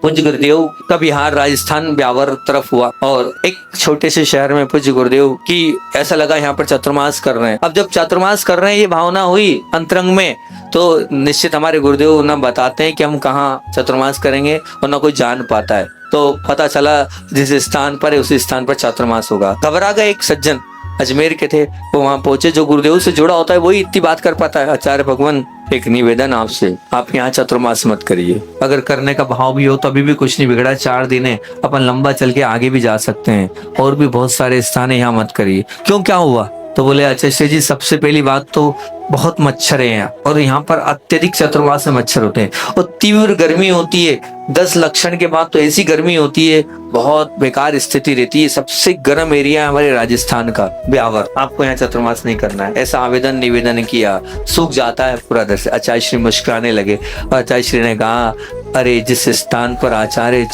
पूज्य गुरुदेव का विहार राजस्थान ब्यावर तरफ हुआ और एक छोटे से शहर में पूज्य गुरुदेव की ऐसा लगा यहाँ पर चातुर्मास कर रहे हैं। अब जब चातुर्मास कर रहे हैं ये भावना हुई अंतरंग में, तो निश्चित हमारे गुरुदेव ना बताते हैं कि हम कहाँ चातुर्मास करेंगे और ना कोई जान पाता है। तो पता चला जिस स्थान पर है उसी स्थान पर चातुर्मास होगा। घबरा गए, एक सज्जन अजमेर के थे, वो वहां पहुंचे। जो गुरुदेव से जुड़ा होता है वही इतनी बात कर पाता है। आचार्य भगवान, एक निवेदन आपसे, आप यहाँ चातुर्मास मत करिए। अगर करने का भाव भी हो तो अभी भी कुछ नहीं बिगड़ा, 4 दिन है, अपन लंबा चल के आगे भी जा सकते हैं। और भी बहुत सारे स्थान है, यहाँ मत करिए। क्यों, क्या हुआ? तो बोले आचार्य जी, सबसे पहली बात तो बहुत मच्छर है यहाँ, और यहाँ पर अत्यधिक चातुर्मास में मच्छर होते हैं और तीव्र गर्मी होती है। 10 लक्षण के बाद तो ऐसी गर्मी होती है, बहुत बेकार स्थिति रहती है। सबसे गर्म एरिया है हमारे राजस्थान का ब्यावर, आपको यहाँ चातुर्मास नहीं करना है। ऐसा आवेदन निवेदन किया, सूख जाता है पूरा दृश्य। आचार्य श्री मुस्कुराने लगे और आचार्य श्री ने कहा, अरे जिस स्थान पर आचार्य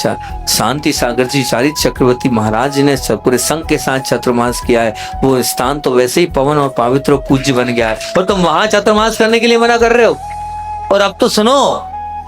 शांति सागर जी चारित चक्रवर्ती महाराज ने पूरे संघ के साथ चातुर्मास किया है, वो स्थान तो वैसे ही पवन और पवित्र और पूज्य बन गया है, और तुम वहां चातुर्मास करने के लिए मना कर रहे हो। और अब तो सुनो,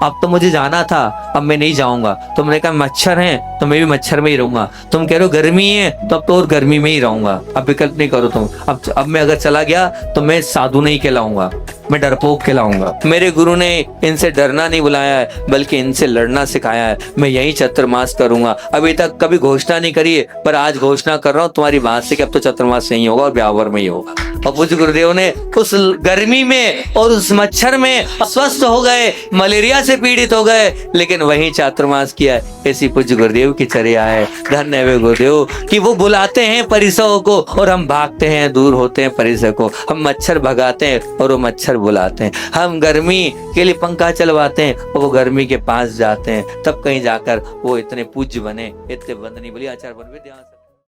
अब तो मुझे जाना था, अब मैं नहीं जाऊंगा। तुमने कहा मच्छर है तो मैं भी मच्छर में ही रहूंगा, तुम कह रहे हो गर्मी है तो अब तो और गर्मी में ही रहूंगा। अब विकल्प नहीं करो तुम। अब मैं अगर चला गया तो मैं साधु नहीं कहलाऊंगा, मैं डरपोक कहलाऊंगा। मेरे गुरु ने इनसे डरना नहीं बुलाया है, बल्कि इनसे लड़ना सिखाया है। मैं यही चातुर्मास करूंगा। अभी तक कभी घोषणा नहीं करी है, पर आज घोषणा कर रहा हूँ तुम्हारी बात से कि अब तो चातुर्मास नहीं होगा और ब्यावर में ही होगा। और पूज्य गुरुदेव ने उस गर्मी में और उस मच्छर में अस्वस्थ हो गए, मलेरिया से पीड़ित हो गए, लेकिन वही चातुर्मास किया। ऐसी पूज्य गुरुदेव की चर्या है। धन्य है गुरुदेव कि वो बुलाते हैं परिसरों को और हम भागते हैं, दूर होते हैं परिसर को। हम मच्छर भगाते हैं और वो मच्छर बुलाते हैं। हम गर्मी के लिए पंखा चलवाते हैं और वो गर्मी के पास जाते हैं। तब कहीं जाकर वो इतने पूज्य बने, इतने वंदनीय। बोलिए आचार्य